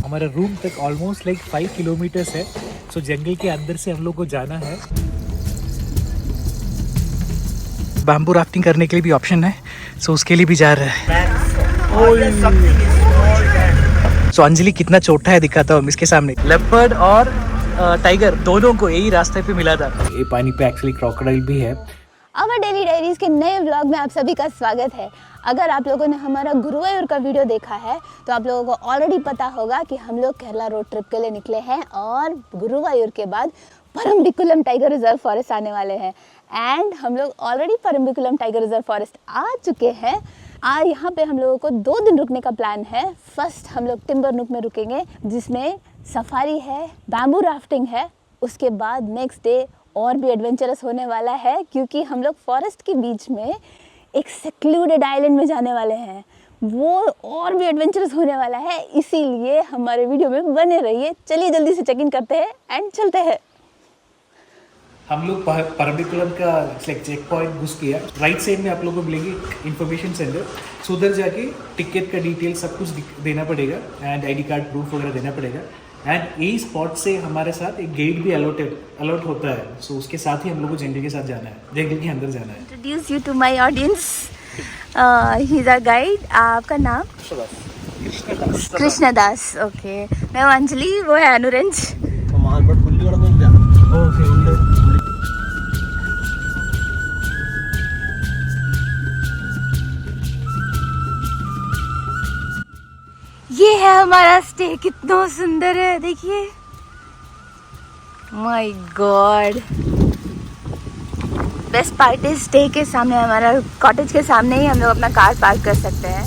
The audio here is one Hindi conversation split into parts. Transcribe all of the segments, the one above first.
हमारा रूम तक ऑलमोस्ट लाइक 5 किलोमीटर्स है। सो जंगल के अंदर से हम लोग को जाना है। बैम्बू राफ्टिंग करने के लिए भी ऑप्शन है, सो उसके लिए भी जा रहे हैं। सो अंजलि कितना छोटा है दिखाता हूँ इसके सामने। लेपर्ड और टाइगर दोनों को यही रास्ते पे मिला था। ये पानी पे एक्चुअली क्रोकोडाइल भी है। अवर डेली डायरीज के नए व्लॉग में आप सभी का स्वागत है। अगर आप लोगों ने हमारा गुरुवायूर का वीडियो देखा है तो आप लोगों को ऑलरेडी पता होगा कि हम लोग केरला रोड ट्रिप के लिए निकले हैं और गुरुवायूर के बाद परम्बिकुलम टाइगर रिजर्व फॉरेस्ट आने वाले हैं। एंड हम लोग already Parambikulam tiger reserve forest आ चुके हैं। यहाँ पे हम लोगों को 2 दिन रुकने का प्लान है। फर्स्ट हम लोग टिम्बर नुक में रुकेंगे जिसमें सफारी है, बैम्बू राफ्टिंग है। उसके बाद नेक्स्ट डे और भी एडवेंचरस होने वाला है क्योंकि हम लोग फॉरेस्ट के बीच में एक सेक्लूडेड आइलैंड में जाने वाले हैं। वो और भी एडवेंचरस होने वाला है, इसीलिए हमारे वीडियो में बने रहिए। चलिए जल्दी से चेक इन करते हैं एंड चलते हैं। हम लोग परम्बिकुलम का चेक पॉइंट घुस किया। राइट साइड में आप लोगों को मिलेगी इंफॉर्मेशन सेंटर। सो उधर जाके टिकट का डिटेल सब कुछ देना पड़ेगा एंड आईडी कार्ड प्रूफ वगैरह देना पड़ेगा। एंड यही स्पॉट से हमारे साथ एक गेट भी अलॉट होता है। सो उसके साथ ही हम लोग को जंगल के साथ जाना है, जंगल के अंदर जाना है। Introduce you to my audience, he is a guide. आपका नाम? कृष्णदास। ओके, मैं अंजलि, वो है अनुरंज। ये है हमारा स्टे, कितना सुंदर है, देखिए। My God, best part is stay के सामने, हमारा कॉटेज के सामने ही हम लोग अपना कार पार्क कर सकते हैं।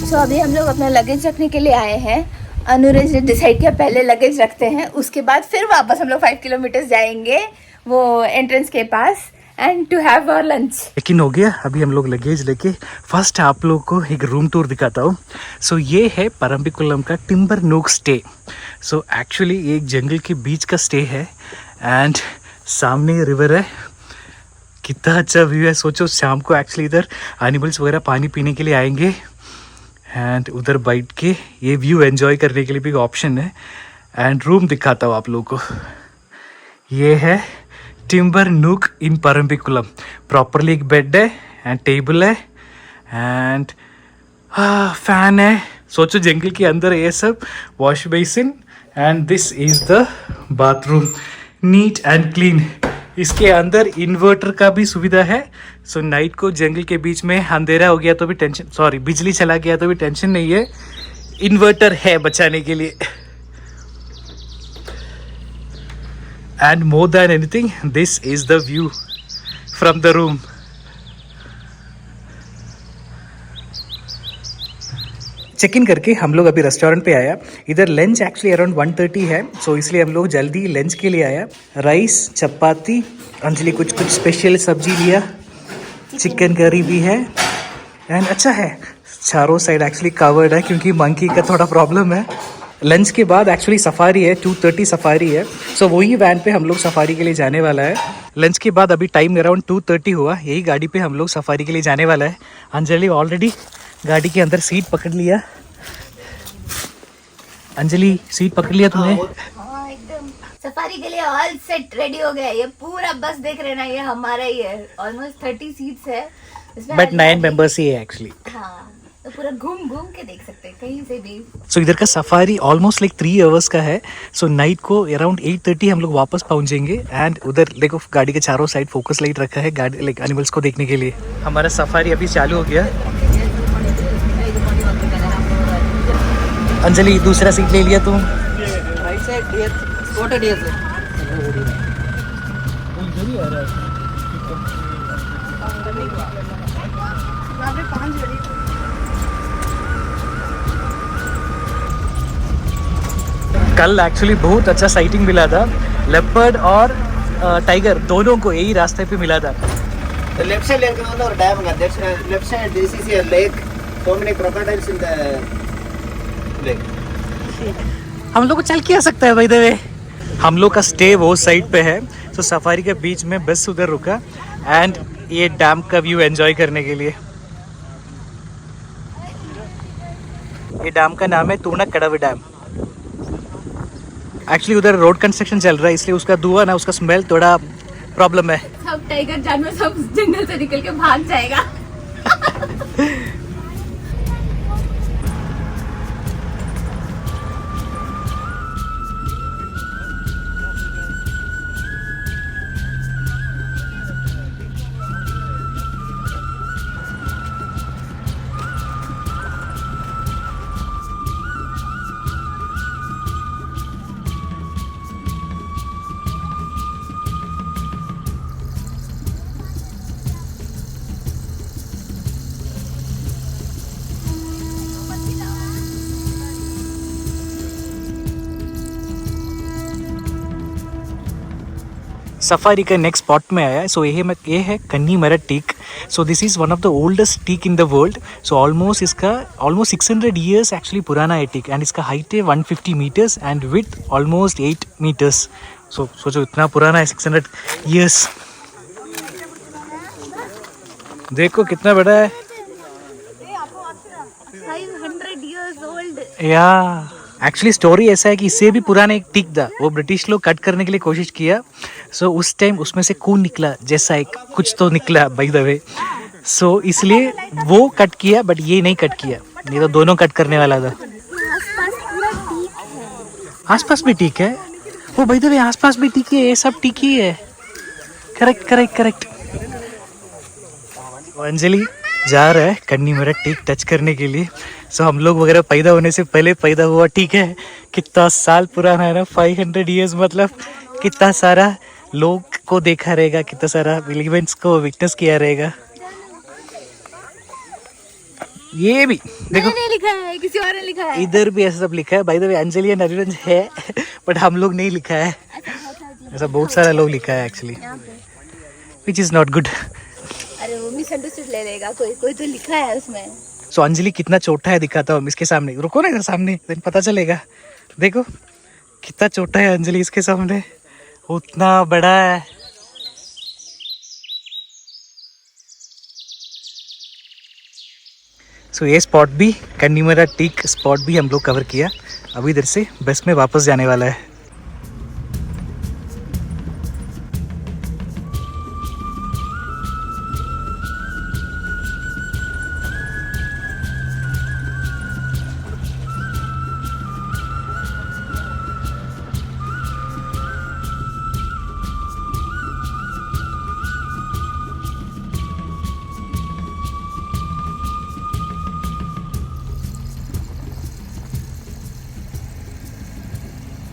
सो अभी हम लोग अपना लगेज रखने के लिए आए हैं। अनुरज ने डिसाइड किया पहले लगेज रखते हैं, उसके बाद फिर वापस हम लोग 5 किलोमीटर जाएंगे वो एंट्रेंस के पास and to have our lunch. लेकिन हो गया, अभी हम लोग लगेज लेके फर्स्ट आप लोग को एक रूम टूर दिखाता हूँ। सो ये है परम्बिकुलम का timber nook stay. So actually ये एक जंगल के बीच का स्टे है एंड सामने रिवर है। कितना अच्छा व्यू है। सोचो शाम को एक्चुअली इधर एनिमल्स वगैरह पानी पीने के लिए आएंगे एंड उधर बैठ के ये व्यू एंजॉय करने के लिए भी ऑप्शन है। एंड रूम दिखाता हूँ आप लोगों को। ये है टिम्बर नूक इन परम्बिकुलम। प्रॉपरली एक बेड है एंड टेबल है एंड फैन है। सोचो जंगल के अंदर ये सब, wash basin and this is the bathroom, neat and clean. इसके अंदर इन्वर्टर का भी सुविधा है। सो नाइट को जंगल के बीच में अंधेरा हो गया तो भी टेंशन, सॉरी बिजली चला गया तो भी टेंशन नहीं है, इन्वर्टर है बचाने के लिए। And more than anything, this is the view from the room. Check in करके हम लोग अभी रेस्टोरेंट पे आया। इधर लंच एक्चुअली अराउंड 1:30 है, सो इसलिए हम लोग जल्दी लंच के लिए आया। राइस, चपाती, अंजलि कुछ स्पेशल सब्जी लिया, चिकन करी भी है एंड अच्छा है। चारों साइड एक्चुअली कवर्ड है क्योंकि मंकी का थोड़ा प्रॉब्लम है। लंच के बाद एक्चुअली सफारी है, 2:30 सफारी है। सो वही वैन पे हम लोग सफारी के लिए जाने वाला है। लंच के बाद अभी टाइम अराउंड 2:30 हुआ, यही गाड़ी पे हम लोग सफारी के लिए जाने वाला है। अंजलि ऑलरेडी गाड़ी के अंदर सीट पकड़ लिया। अंजलि सीट पकड़ लिया तुमने? हाँ, एकदम सफारी के लिए ऑल सेट रेडी हो गया। ये पूरा बस देख रहे ना, ये हमारा ही है। ऑलमोस्ट 30 सीट्स है, बट 9 मेंबर्स ही है एक्चुअली। हाँ, तो पूरा घूम घूम के देख सकते हैं कहीं से भी। सो इधर का सफारी ऑलमोस्ट लाइक 3 आवर्स का है। सो नाइट को अराउंड 8:30 हम लोग वापस पहुंचेंगे एंड उधर देखो गाड़ी के चारों साइड फोकस लाइट रखा है गाड़ी लाइक एनिमल्स को देखने के लिए। हमारा सफारी अभी चालू हो गया। अंजलि दूसरा सीट ले लिया तुम? राइट साइड स्पॉटेड है सर। कल एक्चुअली बहुत अच्छा साइटिंग मिला था। लेपर्ड और टाइगर दोनों को यही रास्ते पे मिला था। The left side lake is our dam. That's left side. This is a lake. So many crocodiles in the lake. हम लोग को चल के आ सकता है भाई वे। हम लोग का स्टे वो साइड पे है। तो सफारी के बीच में बस उधर रुका एंड ये डैम का व्यू एंजॉय करने के लिए। ये डैम का नाम है तूणकड़वी डैम। एक्चुअली उधर रोड कंस्ट्रक्शन चल रहा है, इसलिए उसका धुआं ना, उसका स्मेल थोड़ा प्रॉब्लम है। सब टाइगर जानवर सब जंगल से निकल के भाग जाएगा। सफारी का नेक्स्ट स्पॉट में आया। सो ये है Kannimara teak. So this is one of the oldest teak in the world. So almost 600 years actually पुराना है टीक, एंड इसका हाइट है 150 metres and with almost 8 metres. So सोचो इतना पुराना है, 600 ईयर्स। देखो कितना बड़ा है। 500 years old। या एक्चुअली स्टोरी ऐसा है कि इससे भी पुराना एक टीक था, वो ब्रिटिश लोग कट करने के लिए कोशिश किया। सो उस टाइम उसमें से खून निकला जैसा एक कुछ तो निकला बाय द वे। सो इसलिए वो कट किया, बट ये नहीं कट किया, नहीं तो दोनों कट करने वाला था। आसपास भी टीक है। वो बाय द वे आसपास भी टीक है, ये सब टीक ही है। Correct correct correct. अंजलि जा रहा है कन्नीमरा टीक टच करने के लिए। सो हम लोग वगैरह पैदा होने से पहले पैदा हुआ टीक है। कितना साल पुराना है ना, 500 ईयर्स। मतलब कितना सारा लोग को देखा रहेगा, कितना सारा इवेंट्स को विटनेस किया रहेगा। ये भी देखो, मैंने लिखा है, किसी और ने लिखा है। इधर भी ऐसा सब लिखा है। By the way Anjali and अरिरंज है, बट हम लोग नहीं लिखा है। ऐसा बहुत सारा लोग लिखा है actually, which is not good. अरे वो मिसअंडरस्टूड ले लेगा, कोई तो लिखा है उसमें। सो अंजलि कितना छोटा है दिखाता हूँ इसके सामने। रुको ना इधर सामने, then पता चलेगा। देखो कितना छोटा है अंजलि इसके सामने, उतना बड़ा है। सो ये स्पॉट भी, कन्नीमरा टीक स्पॉट भी हम लोग कवर किया। अभी इधर से बस में वापस जाने वाला है।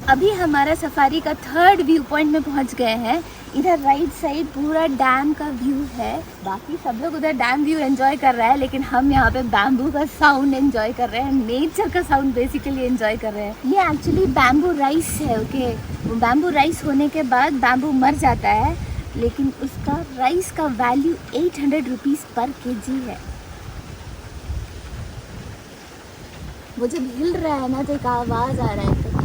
अभी हमारा सफारी का 3rd व्यू पॉइंट में पहुंच गए हैं। इधर राइट साइड पूरा डैम का व्यू है। बाकी सब लोग उधर डैम व्यू एंजॉय कर रहा है, लेकिन हम यहाँ पे बैम्बू का साउंड एंजॉय कर रहे हैं, नेचर का साउंड बेसिकली एंजॉय कर रहे हैं। ये एक्चुअली बैम्बू राइस है। ओके, बैम्बू राइस होने के बाद बैम्बू मर जाता है, लेकिन उसका राइस का वैल्यू 800 रुपीज़ पर kg है। वो जब हिल रहा है ना तो एक आवाज़ आ रहा है।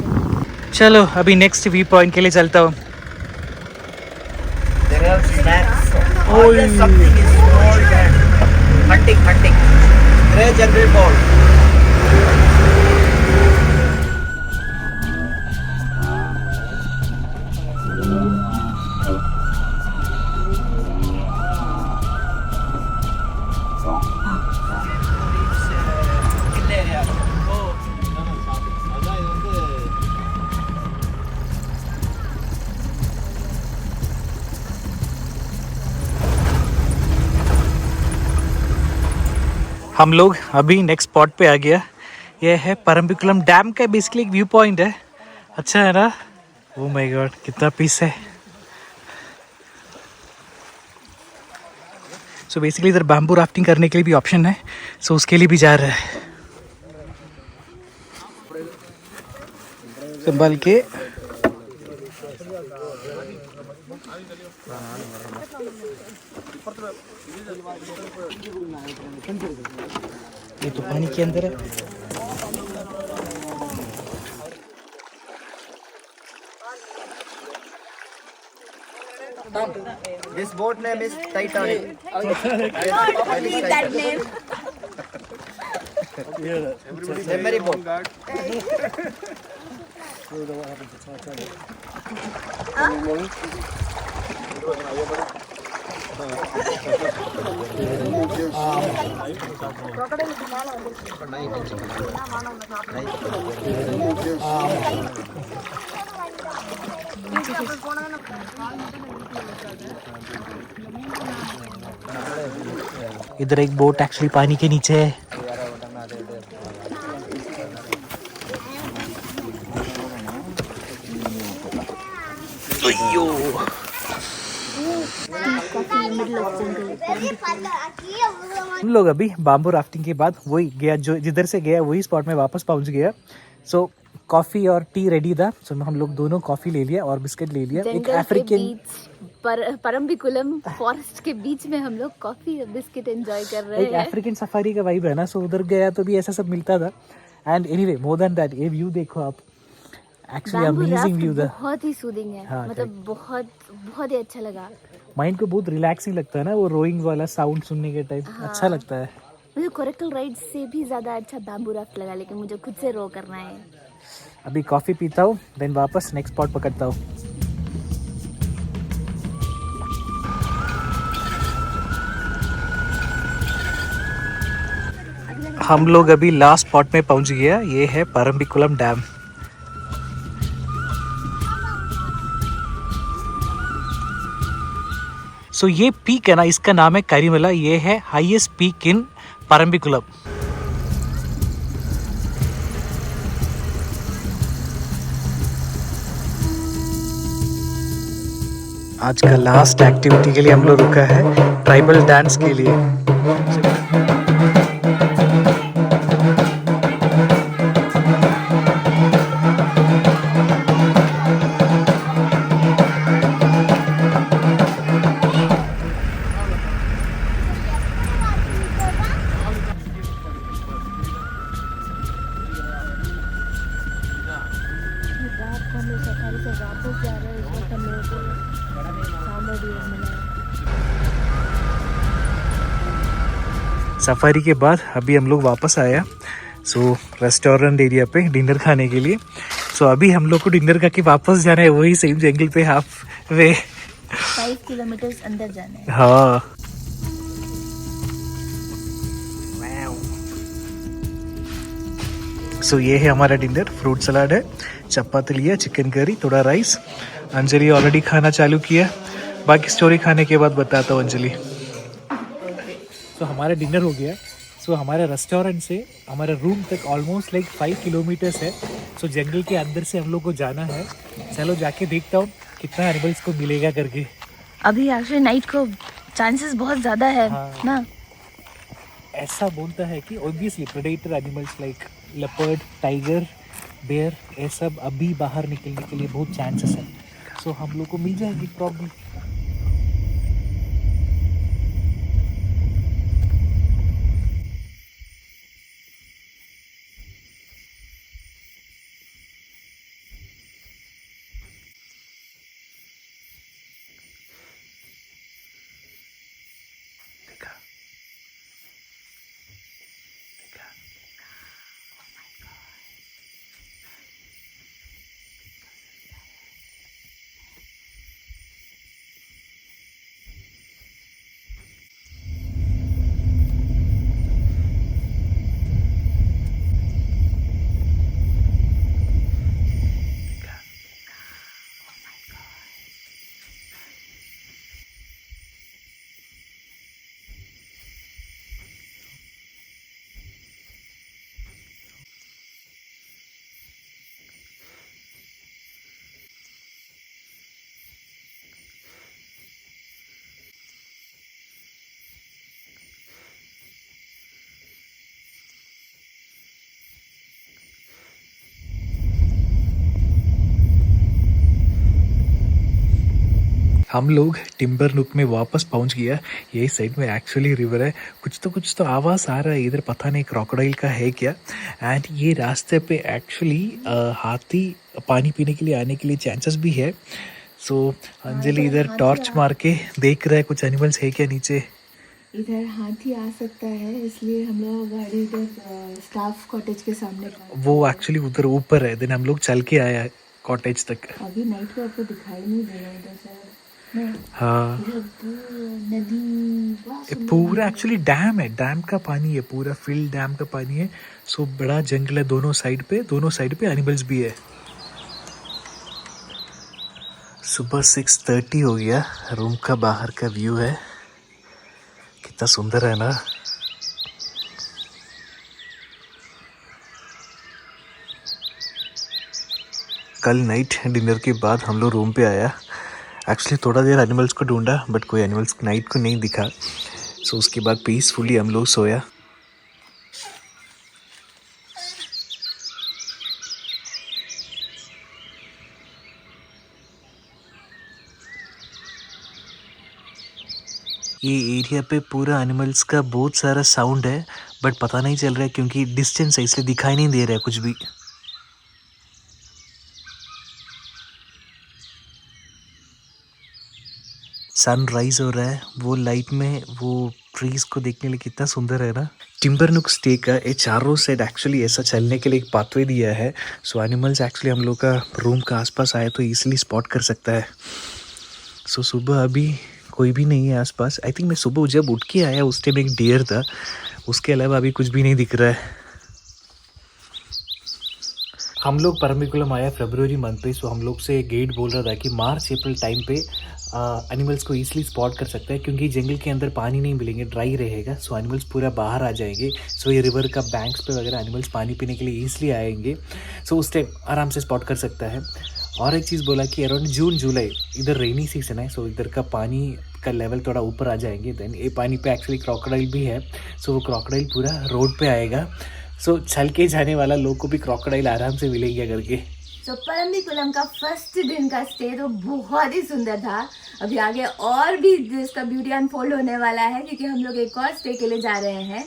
चलो अभी नेक्स्ट व्यू पॉइंट के लिए चलता हूँ। There are snacks. Always something is sold and hunting. Grey jungle ball. हम लोग अभी नेक्स्ट स्पॉट पे आ गया। ये है परम्बिकुलम डैम का बेसिकली एक व्यू पॉइंट है। अच्छा है ना? ओह माय गॉड कितना पीस है। सो बेसिकली इधर बैम्बू राफ्टिंग करने के लिए भी ऑप्शन है, सो उसके लिए भी जा रहा है। संभाल के। ये तो पानी के अंदर है। This boat name is Titanic. Not believe that name. Memory book. इधर एक बोट एक्चुअली पानी के नीचे है. अयो हम लोग अभी बाम्बू राफ्टिंग के बाद वही गया जो जिधर से गया वही स्पॉट में वापस पहुंच गया. सो कॉफी और टी रेडी था. सो हम लोग दोनों कॉफी ले लिया और बिस्किट ले लिया. एक अफ्रीकन परम्बिकुलम फॉरेस्ट के बीच में हम लोग कॉफी और बिस्किट एंजॉय कर रहे एक हैं. अफ्रीकन सफारी का वाइब है ना. सो उधर गया तो भी ऐसा सब मिलता था. And anyway more than that ये व्यू देखो आप. Actually Bamboo amazing raft view था. बहुत ही सूदिंग है. हाँ, मतलब बहुत बहुत ही अच्छा लगा. माइंड को बहुत रिलैक्सिंग लगता है ना वो रोइंग वाला साउंड सुनने के टाइम. अच्छा लगता है. मुझे कोरेकल राइड से भी ज्यादा अच्छा बैम्बू राफ्ट लगा, लेकिन मुझे खुद से रो करना है. अभी कॉफी पीता हूँ देन वापस नेक्स्ट स्पॉट पकड़ता हूँ. हम लोग अभी लास्ट स्पॉट में पहुंच गया. ये है परम्बिकुलम डैम. सो ये पीक है ना, इसका नाम है करीमला. ये है हाईएस्ट पीक इन परम्बिकुलम. आज का लास्ट एक्टिविटी के लिए हम लोग रुका है ट्राइबल डांस के लिए. सफारी के बाद अभी हम लोग वापस आया. सो रेस्टोरेंट एरिया पे डिनर खाने के लिए. सो अभी हम लोग को डिनर खा के वापस जाना है वही सेम जंगल पे हाफ वे. 5 किलोमीटर अंदर जाना है. हाँ. सो ये है हमारा डिनर. फ्रूट सलाद है, चपाती लिया, चिकन करी, थोड़ा राइस. अंजलि ऑलरेडी खाना चालू किया. बाकी स्टोरी खाने के बाद बताता हूँ अंजलि. तो हमारा डिनर हो गया. सो हमारे रेस्टोरेंट से हमारे रूम तक ऑलमोस्ट लाइक 5 किलोमीटर्स है. सो जंगल के अंदर से हम लोग को जाना है. चलो जाके देखता हूँ कितना एनिमल्स को मिलेगा करके. अभी एक्चुअली नाइट को चांसेस बहुत ज्यादा है. हाँ. ना ऐसा बोलता है कि obviously predator animals like leopard, tiger, bear ये सब अभी बाहर निकलने के लिए बहुत चांसेस है. सो हम लोग को मिल जाएगी प्रॉब्लम. हम लोग टिम्बर नुक में वापस पहुंच गया. यही साइड में एक्चुअली रिवर है. कुछ तो आवाज़ आ रहा है इधर. पता नहीं क्रोकोडाइल का है क्या. एंड ये रास्ते पे एक्चुअली हाथी पानी पीने के लिए आने के लिए चांसेस भी है. सो अंजलि इधर टॉर्च मार के देख रहा है कुछ एनिमल्स है क्या नीचे. इधर हाथी आ सकता है, इसलिए हम लोग गाड़ी इधर स्टाफ कॉटेज के सामने वो एक्चुअली उधर ऊपर है, देन हम लोग चल के आया कॉटेज तक। अभी नाइट पे आपको दिखाई नहीं दे रहा इधर से। हाँ, नदी ये पूरा एक्चुअली डैम है, डैम का पानी है, पूरा फील्ड डैम का पानी है। सो बड़ा जंगल है दोनों साइड पे एनिमल्स भी है। सुबह 6:30 हो गया, रूम का बाहर का व्यू है, कितना सुंदर है ना। कल नाइट डिनर के बाद हम लोग रूम पे आया। एक्चुअली थोड़ा देर एनिमल्स को ढूंढा बट कोई एनिमल्स नाइट को नहीं दिखा। सो उसके बाद पीसफुली हम लोग सोया। ये एरिया पे पूरा एनिमल्स का बहुत सारा साउंड है बट पता नहीं चल रहा है क्योंकि डिस्टेंस है, इसलिए दिखाई नहीं दे रहा है कुछ भी। सनराइज हो रहा है, वो लाइट में वो ट्रीज को देखने के लिए कितना सुंदर है ना। टिम्बर नुक स्टे का ये चारों साइड एक्चुअली ऐसा चलने के लिए एक पाथवे दिया है। सो एनिमल्स एक्चुअली हम लोग का रूम का आसपास आए तो इजीली स्पॉट कर सकता है। सो सुबह अभी कोई भी नहीं है आसपास। आई थिंक मैं सुबह जब उठ के आया उस टाइम एक डियर था, उसके अलावा अभी कुछ भी नहीं दिख रहा है। हम लोग परम्बिकुलम आया फरवरी मंथ पे। सो हम लोग से गाइड बोल रहा था कि मार्च अप्रैल टाइम पे एनिमल्स को ईजिली स्पॉट कर सकता है क्योंकि जंगल के अंदर पानी नहीं मिलेंगे, ड्राई रहेगा। सो एनिमल्स पूरा बाहर आ जाएंगे। सो ये रिवर का बैंक्स पे वगैरह एनिमल्स पानी पीने के लिए ईजिली आएंगे। सो उस टाइम आराम से स्पॉट कर सकता है। और एक चीज़ बोला कि अराउंड जून जुलाई इधर रेनी सीजन है। सो इधर का पानी का लेवल थोड़ा ऊपर आ जाएंगे। देन ये पानी पे एक्चुअली क्रोकोडाइल भी है। सो वो क्रोकोडाइल पूरा रोड पे आएगा। सो चल के जाने वाला लोग को भी क्रोकोडाइल आराम से मिलेंगे करके। तो परम्बिकुलम का फर्स्ट दिन का स्टे तो बहुत ही सुंदर था। अभी आगे और भी इसका ब्यूटी अनफोल्ड होने वाला है क्योंकि हम लोग एक और स्टे के लिए जा रहे हैं।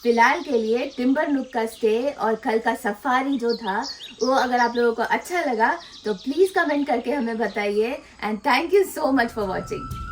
फिलहाल के लिए टिम्बर नुक का स्टे और कल का सफारी जो था वो अगर आप लोगों को अच्छा लगा तो प्लीज़ कमेंट करके हमें बताइए। And thank you so much for watching.